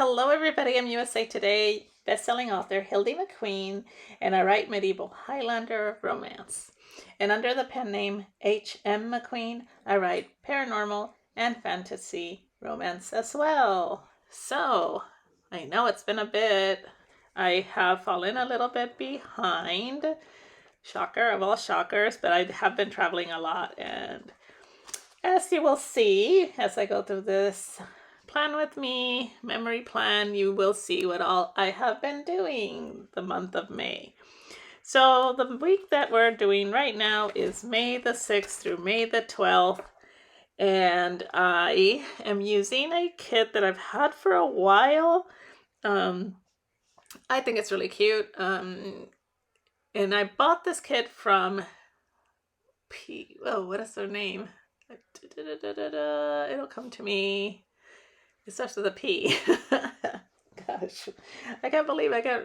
Hello everybody, I'm USA Today best-selling author Hildie McQueen, and I write medieval Highlander romance. And under the pen name H.M. McQueen, I write paranormal and fantasy romance as well. So, I know it's been a bit. I have fallen a little bit behind. Shocker of all shockers, but I have been traveling a lot, and as you will see as I go through this plan with me memory plan, you will see what all I have been doing the month of May. So the week that we're doing right now is May the 6th through May the 12th, and I am using a kit that I've had for a while. I think it's really cute, and I bought this kit from what is their name? It'll come to me. It starts with a P. Gosh, I can't believe I got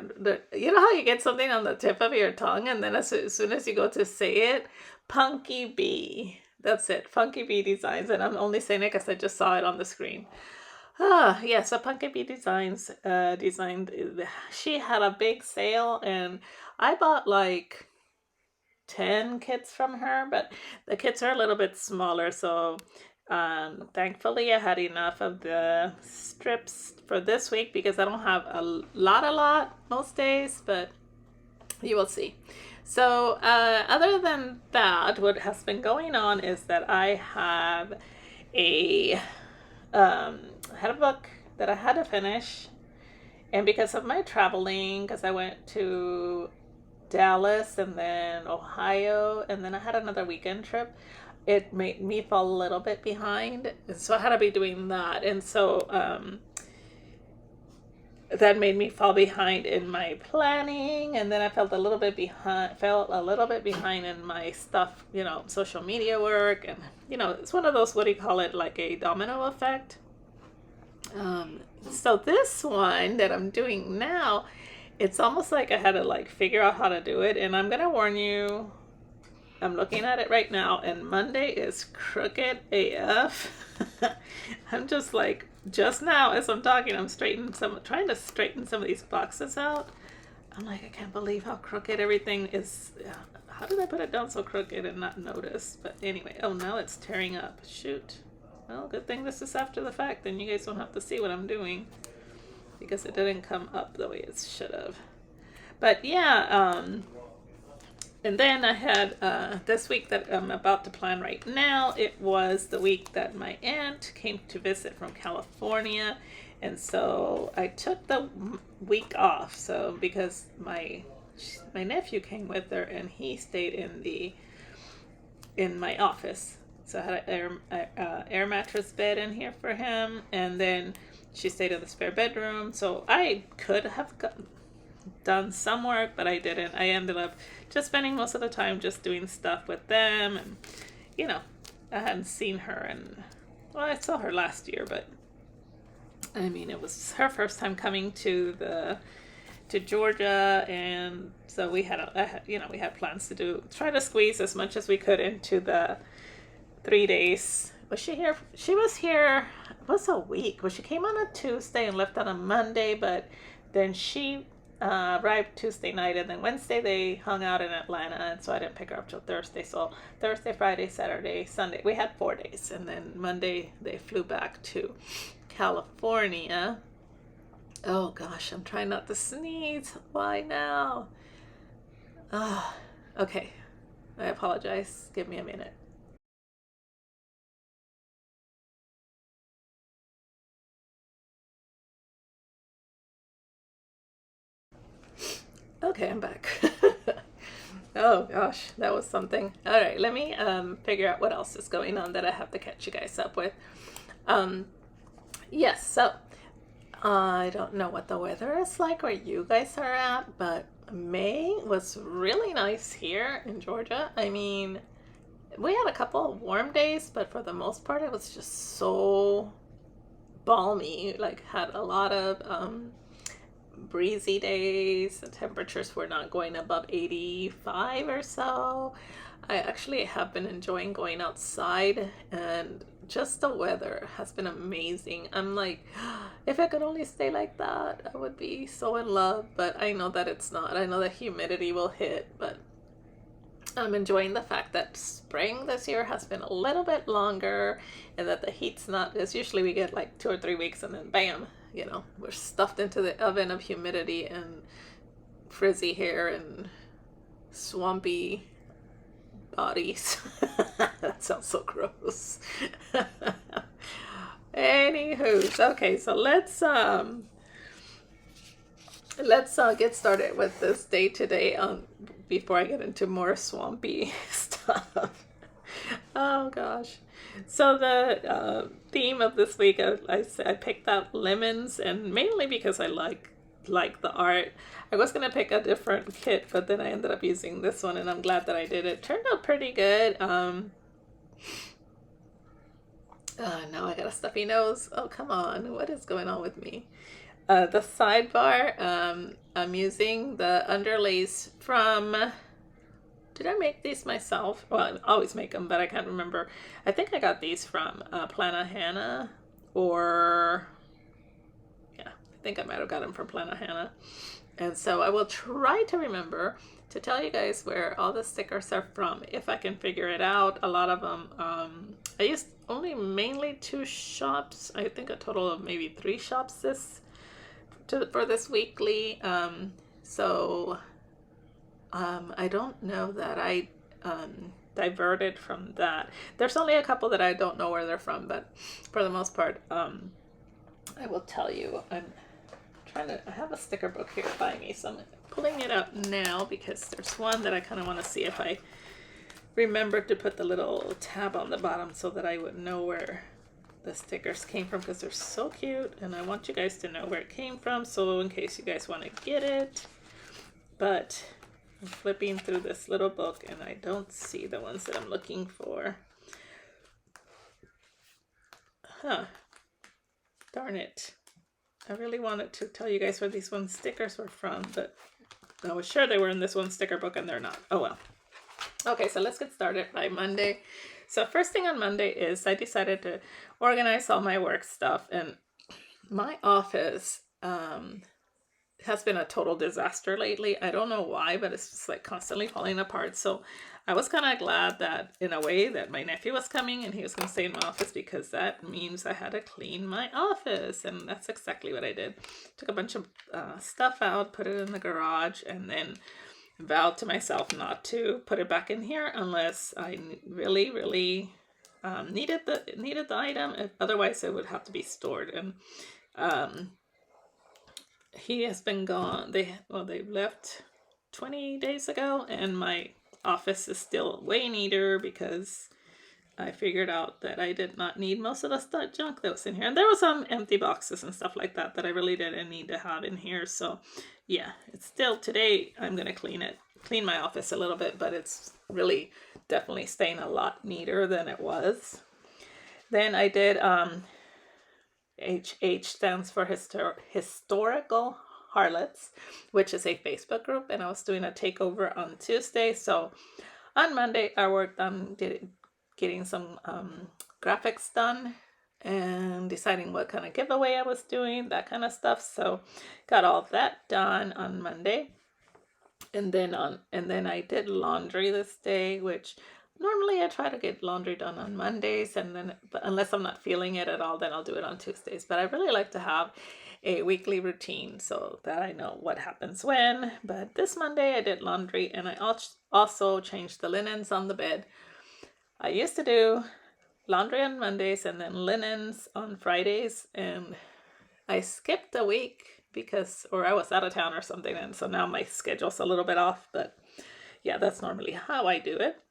you know how you get something on the tip of your tongue and then as soon as you go to say it, Punky Bee. That's it, Punky Bee Designs, and I'm only saying it because I just saw it on the screen. Yeah, so Punky Bee Designs designed. She had a big sale, and I bought like 10 kits from her, but the kits are a little bit smaller, so thankfully I had enough of the strips for this week because I don't have a lot most days, but you will see. So other than that, what has been going on is that I have had a book that I had to finish, and because of my traveling, because I went to Dallas and then Ohio, and then I had another weekend trip, it made me fall a little bit behind, so I had to be doing that, and so that made me fall behind in my planning, and then I felt a little bit behind in my stuff, social media work, and it's one of those, what do you call it, like a domino effect. So this one that I'm doing now, it's almost like I had to figure out how to do it, and I'm gonna warn you, I'm looking at it right now, and Monday is crooked AF. I'm just now as I'm talking, I'm trying to straighten some of these boxes out. I'm like, I can't believe how crooked everything is. How did I put it down so crooked and not notice? But anyway, oh, now it's tearing up. Shoot. Well, good thing this is after the fact, then you guys don't have to see what I'm doing, because it didn't come up the way it should have. But yeah, and then I had this week that I'm about to plan right now. It was the week that my aunt came to visit from California, and so I took the week off. So because my nephew came with her, and he stayed in my office. So I had an air mattress bed in here for him, and then she stayed in the spare bedroom. So I could have done some work, but I didn't. I ended up just spending most of the time just doing stuff with them, and I hadn't seen her, and well, I saw her last year, but I mean, it was her first time coming to Georgia, and so we had we had plans to try to squeeze as much as we could into the 3 days. Was she here? She was here. It was a week. Well, she came on a Tuesday and left on a Monday, but then she arrived Tuesday night, and then Wednesday they hung out in Atlanta, and so I didn't pick her up till Thursday. So Thursday, Friday, Saturday, Sunday, we had 4 days, and then Monday they flew back to California. Oh gosh, I'm trying not to sneeze. Why now? Okay, I apologize. Give me a minute. Okay, I'm back. Oh gosh, that was something. All right, let me figure out what else is going on that I have to catch you guys up with. Yes, so I don't know what the weather is like where you guys are at, but May was really nice here in Georgia. I mean, we had a couple of warm days, but for the most part it was just so balmy. Had a lot of breezy days. The temperatures were not going above 85 or so. I actually have been enjoying going outside and just the weather has been amazing. I'm like, if I could only stay like that, I would be so in love. But I know that it's not. I know that humidity will hit, but I'm enjoying the fact that spring this year has been a little bit longer and that the heat's not, because usually we get like 2 or 3 weeks and then bam, we're stuffed into the oven of humidity and frizzy hair and swampy bodies. That sounds so gross. Anywho, okay, so let's get started with this day today before I get into more swampy stuff. Oh gosh. So the theme of this week, I picked out lemons, and mainly because I like the art. I was gonna pick a different kit, but then I ended up using this one, and I'm glad that I did. It turned out pretty good. Now I got a stuffy nose. Oh, come on. What is going on with me? The sidebar, I'm using the underlays from, did I make these myself? Well, I always make them, but I can't remember. I think I got these from Plana or, yeah, I think I might have got them from Plana. And so I will try to remember to tell you guys where all the stickers are from, if I can figure it out. A lot of them, I used only mainly 2 shops. I think a total of maybe 3 shops for this weekly. I don't know that I diverted from that. There's only a couple that I don't know where they're from, but for the most part, I will tell you. I have a sticker book here by me, so I'm pulling it out now because there's one that I kind of want to see if I remember to put the little tab on the bottom so that I would know where the stickers came from, because they're so cute and I want you guys to know where it came from, so in case you guys want to get it. But I'm flipping through this little book and I don't see the ones that I'm looking for. Darn it. I really wanted to tell you guys where these stickers were from, but I was sure they were in this one sticker book and they're not. Oh well. Okay, so let's get started by Monday. So first thing on Monday is I decided to organize all my work stuff, and my office has been a total disaster lately. I don't know why, but it's just like constantly falling apart. So I was kind of glad that, in a way, that my nephew was coming and he was going to stay in my office, because that means I had to clean my office, and that's exactly what I did. Took a bunch of stuff out, put it in the garage, and then vowed to myself not to put it back in here unless I really, really needed the item. Otherwise, it would have to be stored. And he has been gone. They left 20 days ago, and my office is still way neater because I figured out that I did not need most of the junk that was in here. And there was some empty boxes and stuff like that I really didn't need to have in here. So yeah, it's still, today I'm going to clean my office a little bit, but it's really definitely staying a lot neater than it was. Then I did, HH stands for Historical Harlots, which is a Facebook group, and I was doing a takeover on Tuesday. So on Monday I worked on getting some graphics done and deciding what kind of giveaway I was doing, that kind of stuff. So got all that done on Monday. And then I did laundry this day, which normally I try to get laundry done on Mondays, but unless I'm not feeling it at all, then I'll do it on Tuesdays. But I really like to have a weekly routine so that I know what happens when. But this Monday I did laundry, and I also changed the linens on the bed. I used to do laundry on Mondays and then linens on Fridays, and I skipped a week or I was out of town or something, and so now my schedule's a little bit off, but yeah, that's normally how I do it.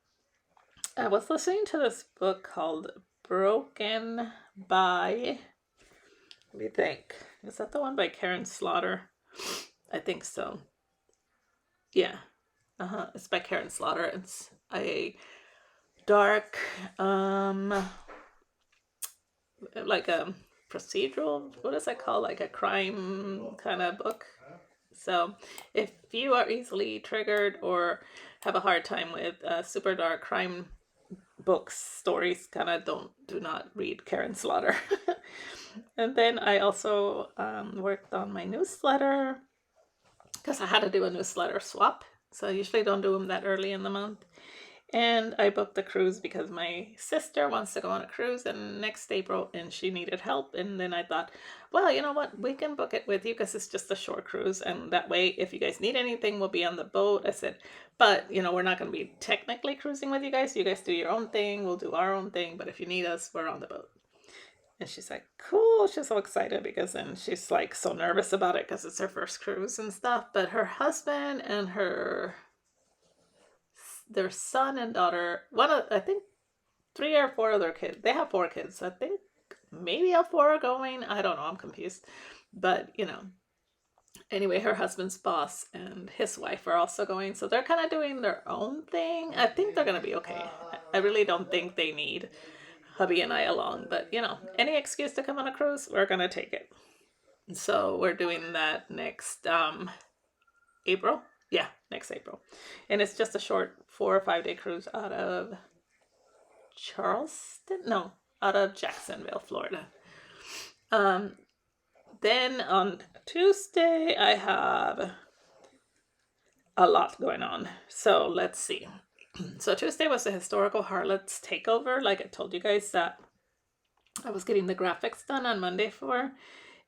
I was listening to this book called Broken by, let me think, is that the one by Karen Slaughter? I think so. Yeah, it's by Karen Slaughter. It's a dark, like a procedural, what is that called, like a crime kind of book. So if you are easily triggered or have a hard time with super dark crime books, stories kind of do not read Karen Slaughter. And then I also worked on my newsletter because I had to do a newsletter swap. So I usually don't do them that early in the month. And I booked a cruise because my sister wants to go on a cruise in next April and she needed help. And then I thought, well, you know what? We can book it with you because it's just a short cruise. And that way, if you guys need anything, we'll be on the boat. I said, but, you know, we're not going to be technically cruising with you guys. You guys do your own thing. We'll do our own thing. But if you need us, we're on the boat. And she's like, cool. She's so excited because then she's like so nervous about it because it's her first cruise and stuff. But her husband and their son and daughter, I think 3 or 4 of their kids. They have 4 kids. I think maybe all 4 are going. I don't know. I'm confused. But, you know, anyway, her husband's boss and his wife are also going. So they're kind of doing their own thing. I think they're going to be okay. I really don't think they need hubby and I along. But, you know, any excuse to come on a cruise, we're going to take it. So we're doing that next April. Yeah, next April. And it's just a short 4 or 5 day cruise out of out of Jacksonville, Florida. Then on Tuesday, I have a lot going on. So let's see. So Tuesday was the Historical Harlots takeover. Like I told you guys that I was getting the graphics done on Monday for.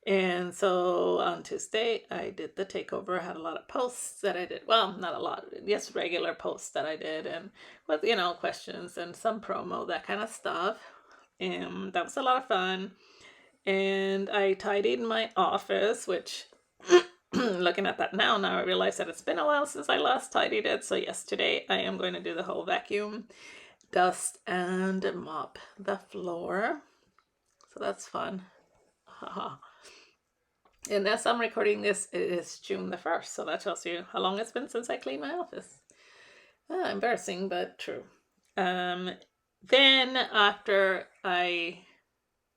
And so on Tuesday, I did the takeover. I had a lot of posts that I did. Well, not a lot. Yes, regular posts that I did. And with, you know, questions and some promo, that kind of stuff. And that was a lot of fun. And I tidied my office, which looking at that now I realize that it's been a while since I last tidied it. So yes, today I am going to do the whole vacuum, dust, and mop the floor. So that's fun. Haha. And as I'm recording this, it is June the 1st. So that tells you how long it's been since I cleaned my office. Embarrassing, but true. Then after I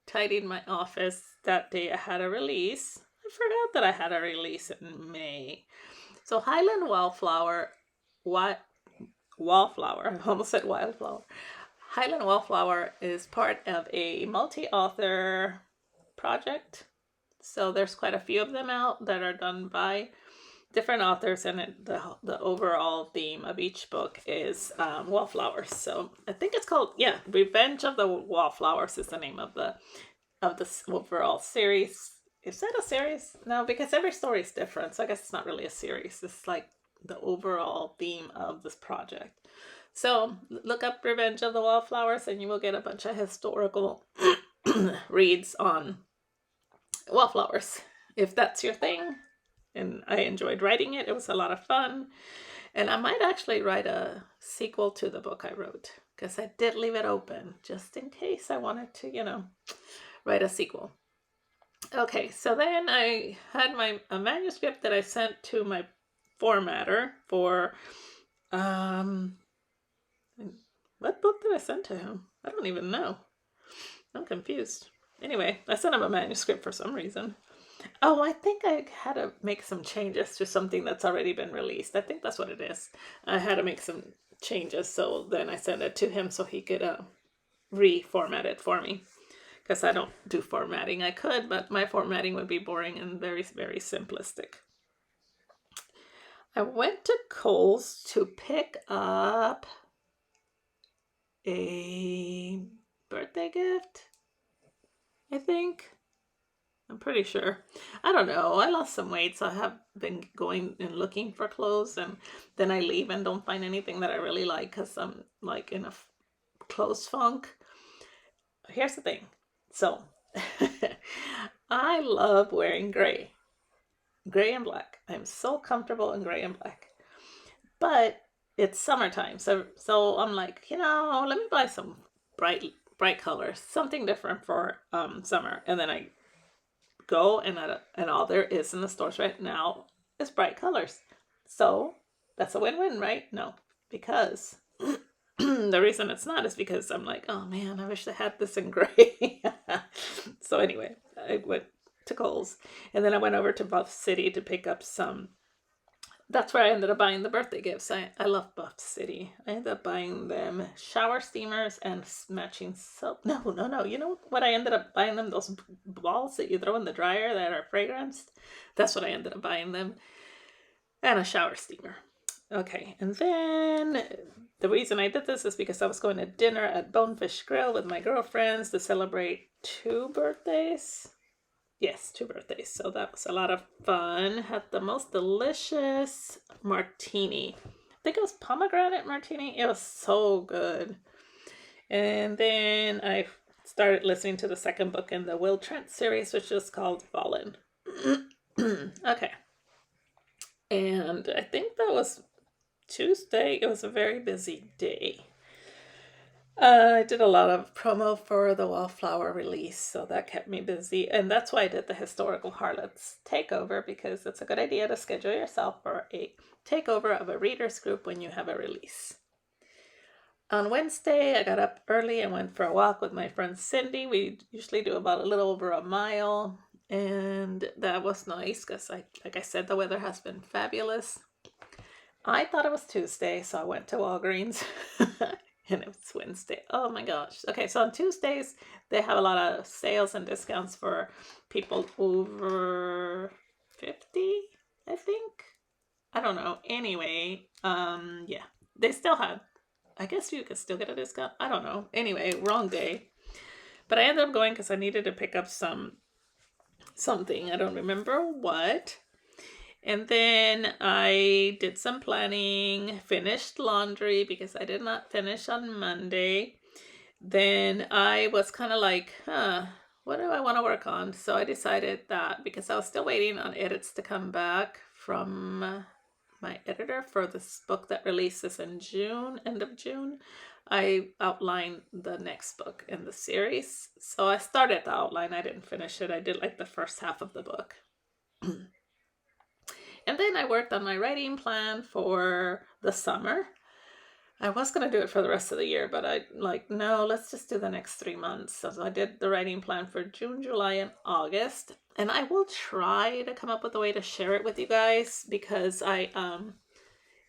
tidied my office that day, I had a release. I forgot that I had a release in May. So Highland Wildflower, I almost said Wildflower. Highland Wildflower is part of a multi-author project. So there's quite a few of them out that are done by different authors, and the overall theme of each book is wallflowers. So I think it's called Revenge of the Wallflowers is the name of the overall series. Is that a series? No, because every story is different. So I guess it's not really a series. It's like the overall theme of this project. So look up Revenge of the Wallflowers and you will get a bunch of historical reads on wallflowers, if that's your thing. And I enjoyed writing it. It was a lot of fun. And I might actually write a sequel to the book I wrote, because I did leave it open just in case I wanted to, write a sequel. Okay, so then I had a manuscript that I sent to my formatter for, what book did I send to him? I don't even know. I'm confused. Anyway, I sent him a manuscript for some reason. Oh, I think I had to make some changes to something that's already been released. I think that's what it is. I had to make some changes, so then I sent it to him so he could reformat it for me. Because I don't do formatting. I could, but my formatting would be boring and very, very simplistic. I went to Kohl's to pick up a birthday gift, I think. I'm pretty sure. I don't know. I lost some weight, so I have been going and looking for clothes, and then I leave and don't find anything that I really like because I'm like in a clothes funk. Here's the thing. So, I love wearing gray and black. I'm so comfortable in gray and black. But it's summertime, so I'm like, let me buy some bright colors, something different for summer. And then I go and all there is in the stores right now is bright colors. So that's a win-win, right? No, because the reason it's not is because I'm like, oh man, I wish I had this in gray. So anyway, I went to Kohl's, and then I went over to Buff City to pick up that's where I ended up buying the birthday gifts. I love Buff City. I ended up buying them shower steamers and matching soap. No. You know what I ended up buying them? Those balls that you throw in the dryer that are fragranced. That's what I ended up buying them. And a shower steamer. Okay, and then the reason I did this is because I was going to dinner at Bonefish Grill with my girlfriends to celebrate 2 birthdays. Yes, 2 birthdays. So that was a lot of fun. Had the most delicious martini. I think it was pomegranate martini. It was so good. And then I started listening to the second book in the Will Trent series, which is called Fallen. Okay. And I think that was Tuesday. It was a very busy day. I did a lot of promo for the Wallflower release, so that kept me busy. And that's why I did the Historical Harlots takeover, because it's a good idea to schedule yourself for a takeover of a readers group when you have a release. On Wednesday, I got up early and went for a walk with my friend Cindy. We usually do about a little over a mile, and that was nice because, like I said, the weather has been fabulous. I thought it was Tuesday, so I went to Walgreens. And it was Wednesday. Oh my gosh. Okay, so on Tuesdays, they have a lot of sales and discounts for people over 50, I think. I don't know. Anyway, yeah. They still had, I guess you could still get a discount. I don't know. Anyway, wrong day. But I ended up going because I needed to pick up something. I don't remember what. And then I did some planning, finished laundry because I did not finish on Monday. Then I was kind of like, what do I want to work on? So I decided that because I was still waiting on edits to come back from my editor for this book that releases in June, end of June, I outlined the next book in the series. So I started the outline. I didn't finish it. I did like the first half of the book. And then I worked on my writing plan for the summer. I was going to do it for the rest of the year, but I no, let's just do the next 3 months. So I did the writing plan for June, July, and August. And I will try to come up with a way to share it with you guys because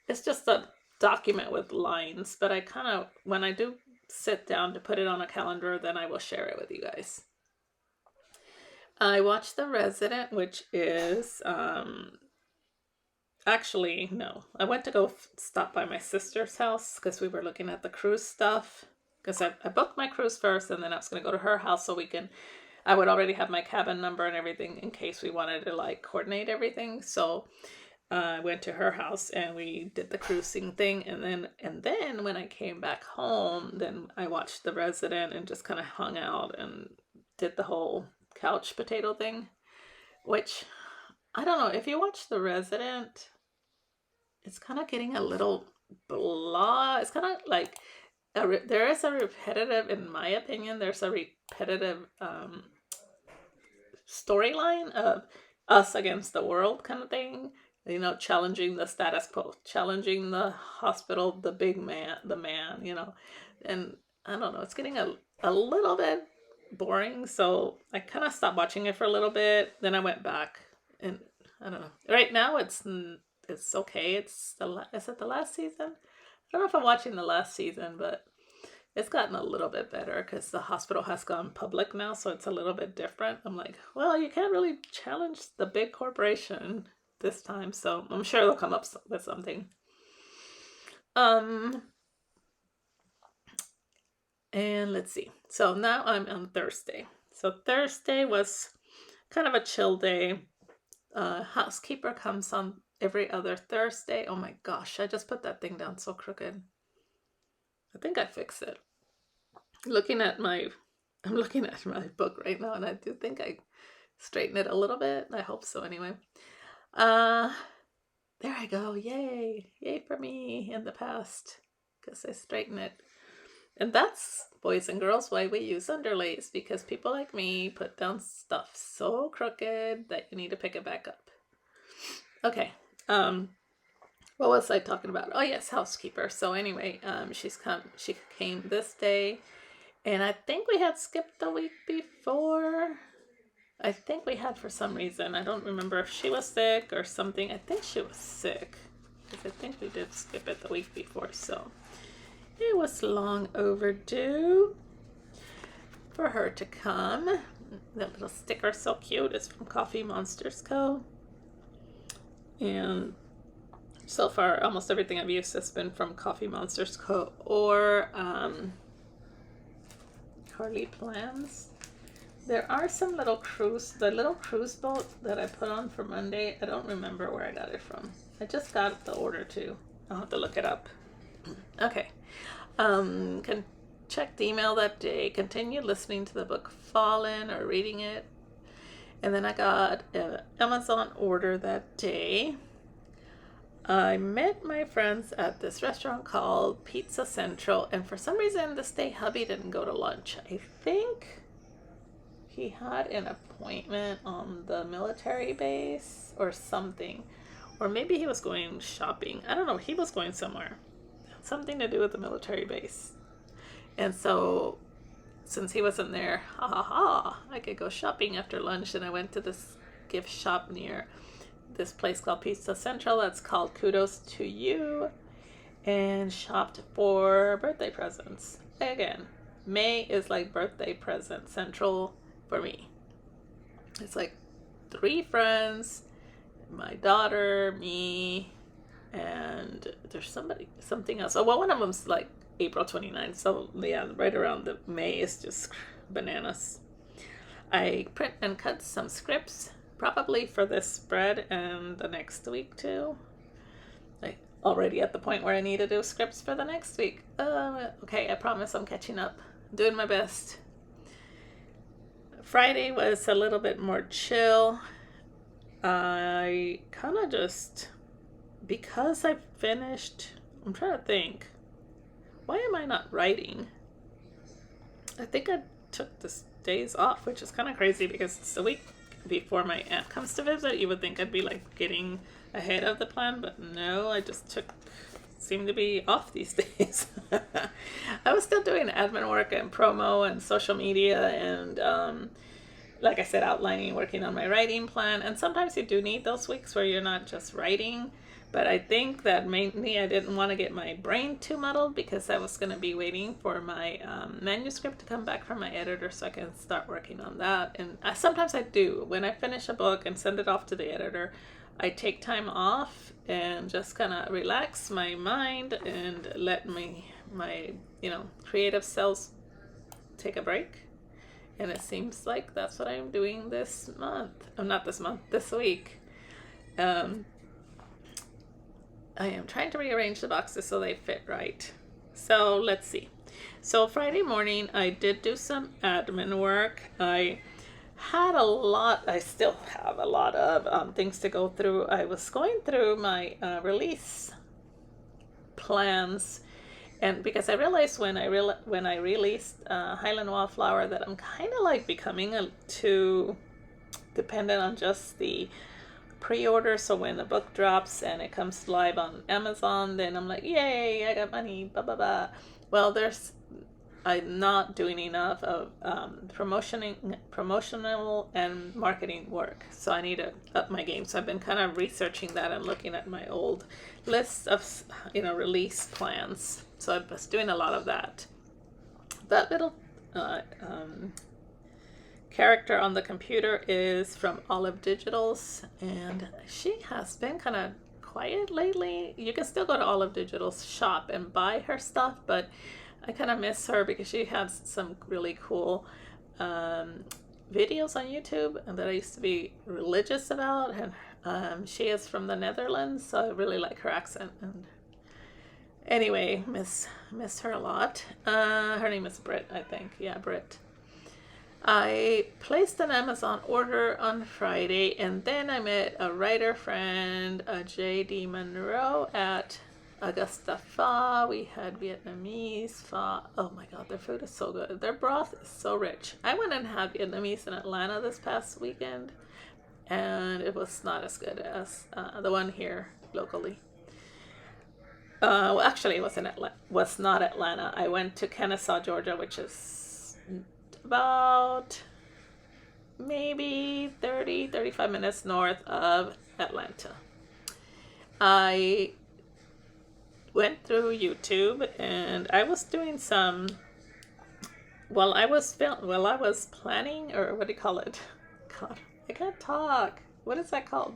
it's just a document with lines. But I kind of, when I do sit down to put it on a calendar, then I will share it with you guys. I watched The Resident, which is... Actually, no. I went to go stop by my sister's house because we were looking at the cruise stuff. Because I booked my cruise first and then I was going to go to her house so I would already have my cabin number and everything in case we wanted to coordinate everything. So I went to her house and we did the cruising thing. And then when I came back home, then I watched The Resident and just kind of hung out and did the whole couch potato thing. Which, I don't know, if you watch The Resident... It's kind of getting a little blah. It's kind of like, there is a repetitive, in my opinion, there's a repetitive storyline of us against the world kind of thing. You know, challenging the status quo, challenging the hospital, the man, you know. And I don't know, it's getting a little bit boring. So I kind of stopped watching it for a little bit. Then I went back and I don't know. Right now it's okay. Is it the last season? I don't know if I'm watching the last season, but it's gotten a little bit better because the hospital has gone public now, so it's a little bit different. I'm like, well, you can't really challenge the big corporation this time, so I'm sure they'll come up with something. And let's see. So now I'm on Thursday. So Thursday was kind of a chill day. Housekeeper comes on every other Thursday. Oh my gosh, I just put that thing down so crooked. I think I fixed it. I'm looking at my book right now, and I do think I straightened it a little bit. I hope so anyway. There I go. Yay for me in the past, because I straightened it. And that's, boys and girls, why we use underlays, because people like me put down stuff so crooked that you need to pick it back up. Okay. What was I talking about? Oh yes, housekeeper. So anyway, she came this day, and I think we had skipped the week before. I think we had for some reason. I don't remember if she was sick or something. I think she was sick. because I think we did skip it the week before, so it was long overdue for her to come. That little sticker is so cute. It's from Coffee Monsters Co. And so far, almost everything I've used has been from Coffee Monsters Co. or Harley Plans. There are some little the little cruise boat that I put on for Monday. I don't remember where I got it from. I just got the order too. I'll have to look it up. Okay. Can check the email that day. Continue listening to the book Fallen or reading it. And then I got an Amazon order that day. I met my friends at this restaurant called Pizza Central, and for some reason this day hubby didn't go to lunch. I think he had an appointment on the military base or something, or maybe he was going shopping. I don't know. He was going somewhere, something to do with the military base. And so since he wasn't there, I could go shopping after lunch, and I went to this gift shop near this place called Pizza Central that's called Kudos to You, and shopped for birthday presents. Again, May is like birthday present central for me. It's like 3 friends, my daughter, me, and there's something else. Oh, well, one of them's like April 29th, so yeah, right around the May is just bananas. I print and cut some scripts, probably for this spread and the next week too. Like already at the point where I need to do scripts for the next week. Okay, I promise I'm catching up. Doing my best. Friday was a little bit more chill. I kind of just, because I finished, I'm trying to think, why am I not writing? I think I took this days off, which is kind of crazy because it's the week before my aunt comes to visit. You would think I'd be like getting ahead of the plan, but no, I just seem to be off these days. I was still doing admin work and promo and social media and like I said, outlining, working on my writing plan. And sometimes you do need those weeks where you're not just writing. But I think that mainly I didn't want to get my brain too muddled because I was going to be waiting for my manuscript to come back from my editor so I can start working on that. And sometimes I do. When I finish a book and send it off to the editor, I take time off and just kind of relax my mind and let my creative cells take a break. And it seems like that's what I'm doing this month. Oh, not this month, this week. I am trying to rearrange the boxes so they fit right. So let's see. So Friday morning, I did do some admin work. I still have a lot of things to go through. I was going through my release plans, and because I realized when I released Highland Wallflower that I'm kind of like becoming too dependent on just the pre-order. So when the book drops and it comes live on Amazon, then I'm like, yay, I got money, blah blah blah. Well, I'm not doing enough of promotional and marketing work, so I need to up my game. So I've been kind of researching that and looking at my old list of release plans. So I was doing a lot of that. That little character on the computer is from Olive Digital's, and she has been kind of quiet lately. You can still go to Olive Digital's shop and buy her stuff, but I kind of miss her because she has some really cool videos on YouTube and that I used to be religious about, and she is from the Netherlands, so I really like her accent. And anyway, miss her a lot. Her name is Britt, I think. Yeah, Britt. I placed an Amazon order on Friday, and then I met a writer friend, J.D. Monroe, at Augusta Pho. We had Vietnamese pho. Oh my god, their food is so good. Their broth is so rich. I went and had Vietnamese in Atlanta this past weekend, and it was not as good as the one here locally. Well, actually, it was not Atlanta. I went to Kennesaw, Georgia, which is about maybe 35 minutes north of Atlanta. I went through YouTube and I was doing some. While I was planning, or what do you call it? God, I can't talk. What is that called?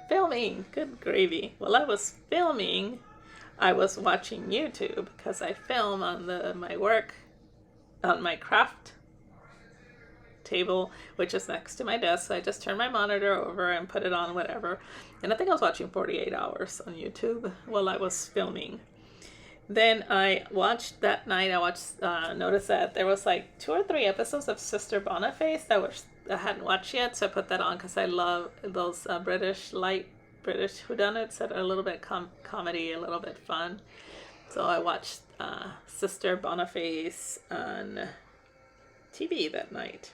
Filming. Good gravy. While I was filming, I was watching YouTube because I film on my craft table, which is next to my desk. So I just turn my monitor over and put it on whatever. And I think I was watching 48 Hours on YouTube while I was filming. Then I watched that night. Noticed that there was like 2 or 3 episodes of Sister Boniface I hadn't watched yet, so I put that on because I love those British whodunits that are a little bit comedy, a little bit fun. So I watched Sister Boniface on TV that night.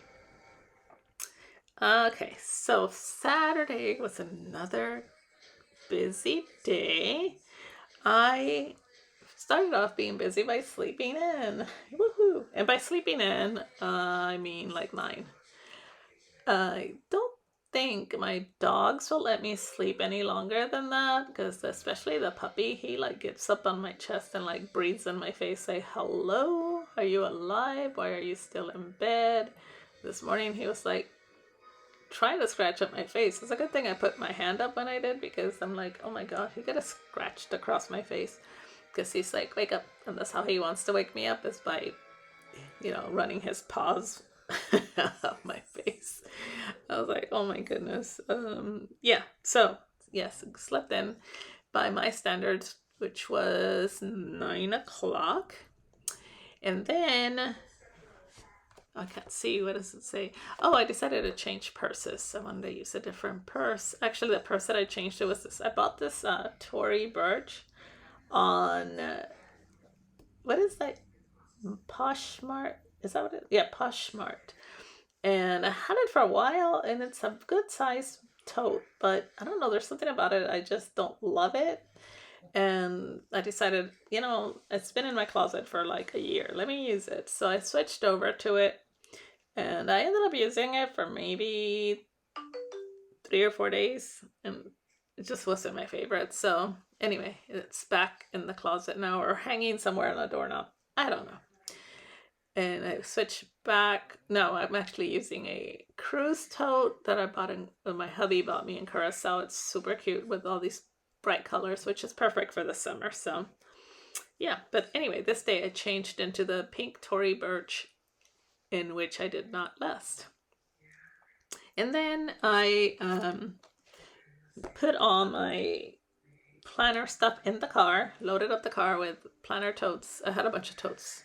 Okay, so Saturday was another busy day. I started off being busy by sleeping in. Woohoo! And by sleeping in, I mean like 9. I don't think my dogs will let me sleep any longer than that, because especially the puppy, he like gets up on my chest and like breathes in my face, say, hello, are you alive? Why are you still in bed? This morning he was like trying to scratch up my face. It's a good thing I put my hand up when I did, because I'm like, oh my god, he got a scratched across my face. Because he's like, wake up. And that's how he wants to wake me up, is by, running his paws up my face. I was like, oh my goodness. Yeah. So, yes, slept in by my standards, which was 9 o'clock. And then, I can't see, what does it say? Oh, I decided to change purses. I wanted to use a different purse. Actually, the purse that I changed to was this. I bought this Tory Burch on what is that, Poshmark? Is that what it is? Yeah, Poshmark. And I had it for a while, and it's a good size tote, but I don't know, there's something about it, I just don't love it. And I decided, it's been in my closet for like a year, let me use it. So I switched over to it, and I ended up using it for maybe 3 or 4 days, and it just wasn't my favorite. So anyway, it's back in the closet now, or hanging somewhere on a doorknob. I don't know. And I switched back. No, I'm actually using a cruise tote that I bought my hubby bought me in Curacao. It's super cute with all these bright colors, which is perfect for the summer. So yeah, but anyway, this day I changed into the pink Tory Burch, in which I did not last. And then I put all my planner stuff in the car, loaded up the car with planner totes. I had a bunch of totes.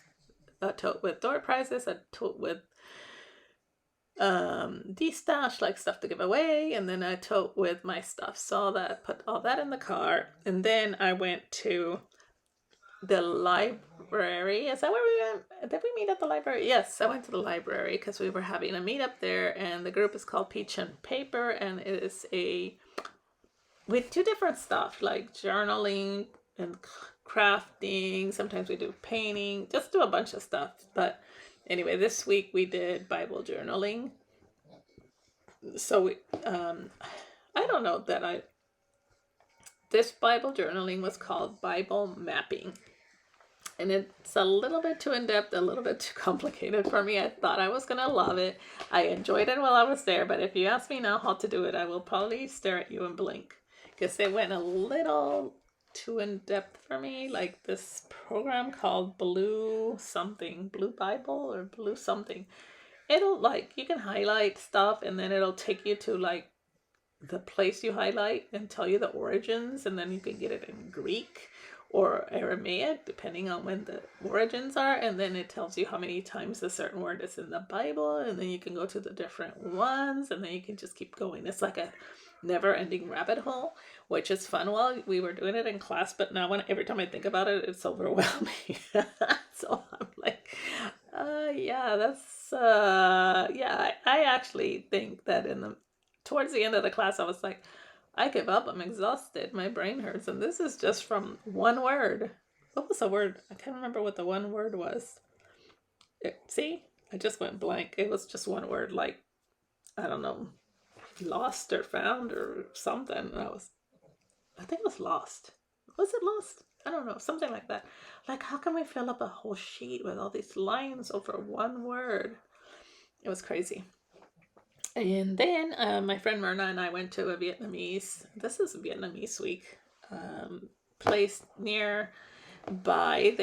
A tote with door prizes, a tote with de-stash, like stuff to give away, and then a tote with my stuff. So put all that in the car, and then I went to the library. Is that where we went? Did we meet at the library? Yes, I went to the library because we were having a meetup there, and the group is called Peach and Paper, and it is with 2 different stuff, like journaling and crafting. Sometimes we do painting, just do a bunch of stuff. But anyway, this week we did Bible journaling. So I don't know that this Bible journaling was called Bible mapping. And it's a little bit too in-depth, a little bit too complicated for me. I thought I was going to love it. I enjoyed it while I was there, but if you ask me now how to do it, I will probably stare at you and blink. Because it went a little too in-depth for me. Like this program called Blue Bible or Blue something. It'll you can highlight stuff, and then it'll take you to like the place you highlight and tell you the origins, and then you can get it in Greek or Aramaic, depending on when the origins are, and then it tells you how many times a certain word is in the Bible, and then you can go to the different ones, and then you can just keep going. It's like a never-ending rabbit hole, which is fun while we were doing it in class, but now every time I think about it, it's overwhelming. So I'm like, I actually think that towards the end of the class, I was like, I give up, I'm exhausted, my brain hurts, and this is just from one word. What was the word? I can't remember what the one word was. See? I just went blank. It was just one word, like, I don't know, lost or found or something. I think it was lost. Was it lost? I don't know, something like that. Like, how can we fill up a whole sheet with all these lines over one word? It was crazy. And then my friend Myrna and I went to a this is a Vietnamese week, place by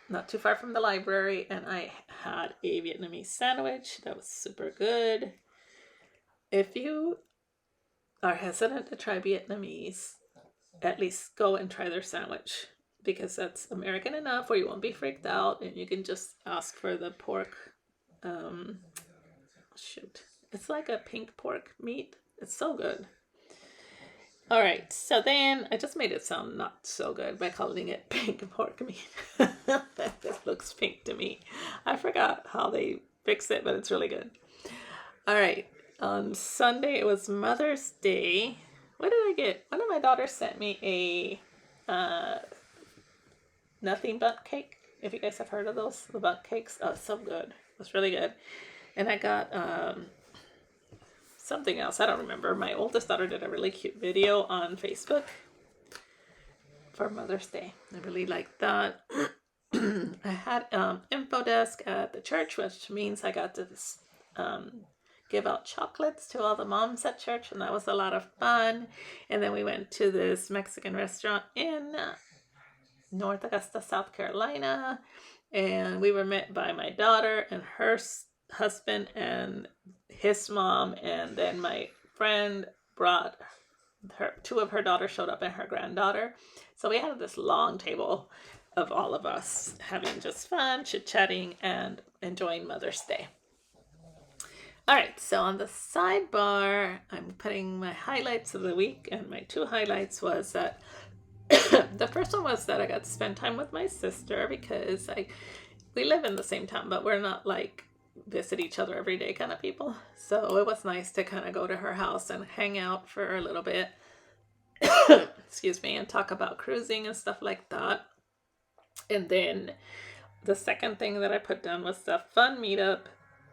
not too far from the library, and I had a Vietnamese sandwich that was super good. If you are hesitant to try Vietnamese, at least go and try their sandwich, because that's American enough where you won't be freaked out, and you can just ask for the pork. It's like a pink pork meat. It's so good. All right, so then I just made it sound not so good by calling it pink pork meat. It looks pink to me. I forgot how they fix it, but it's really good. All right, on Sunday it was Mother's Day. What did I get? One of my daughters sent me a nothing bundt cake. If you guys have heard of those, the bundt cakes. Oh, it's so good. It's really good. And I got something else. I don't remember. My oldest daughter did a really cute video on Facebook for Mother's Day. I really liked that. I had info desk at the church, which means I got to give out chocolates to all the moms at church, and that was a lot of fun. And then we went to this Mexican restaurant in North Augusta, South Carolina, and we were met by my daughter and her husband and his mom, and then my friend brought two of her daughters showed up, and her granddaughter. So we had this long table of all of us having just fun, chit-chatting, and enjoying Mother's Day. All right, so on the sidebar, I'm putting my highlights of the week, and my two highlights was that the first one was that I got to spend time with my sister, because we live in the same town, but we're not like visit each other every day kind of people. So it was nice to kind of go to her house and hang out for a little bit. Excuse me, and talk about cruising and stuff like that. And then the second thing that I put down was the fun meetup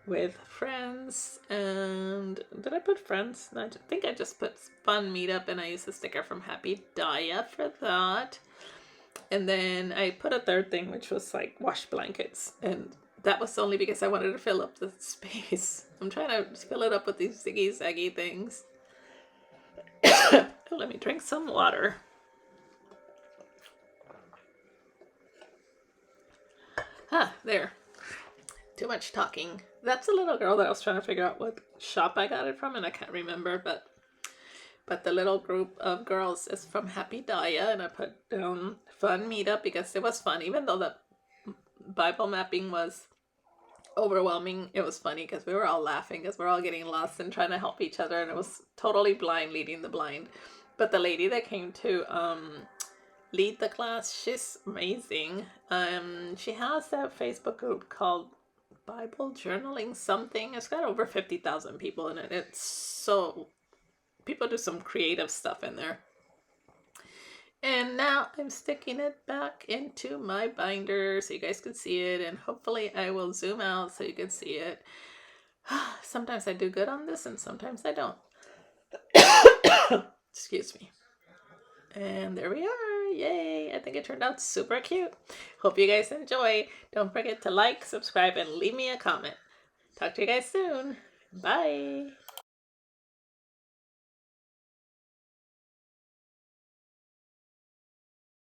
with friends. And did I put friends? I think I just put fun meetup, and I used a sticker from Happy Daya for that. And then I put a third thing, which was like wash blankets, and that was only because I wanted to fill up the space. I'm trying to fill it up with these ziggy-zaggy things. Let me drink some water. There. Too much talking. That's a little girl that I was trying to figure out what shop I got it from, and I can't remember, but the little group of girls is from Happy Daya, and I put down fun meetup because it was fun. Even though the Bible mapping was overwhelming, it was funny because we were all laughing because we're all getting lost and trying to help each other, and it was totally blind leading the blind. But the lady that came to lead the class, she's amazing. She has a Facebook group called Bible Journaling something. It's got over 50,000 people in it. It's so people do some creative stuff in there. And now I'm sticking it back into my binder so you guys can see it, and hopefully I will zoom out so you can see it. Sometimes I do good on this and sometimes I don't. Excuse me. And there we are. Yay. I think it turned out super cute. Hope you guys enjoy. Don't forget to like, subscribe, and leave me a comment. Talk to you guys soon. Bye.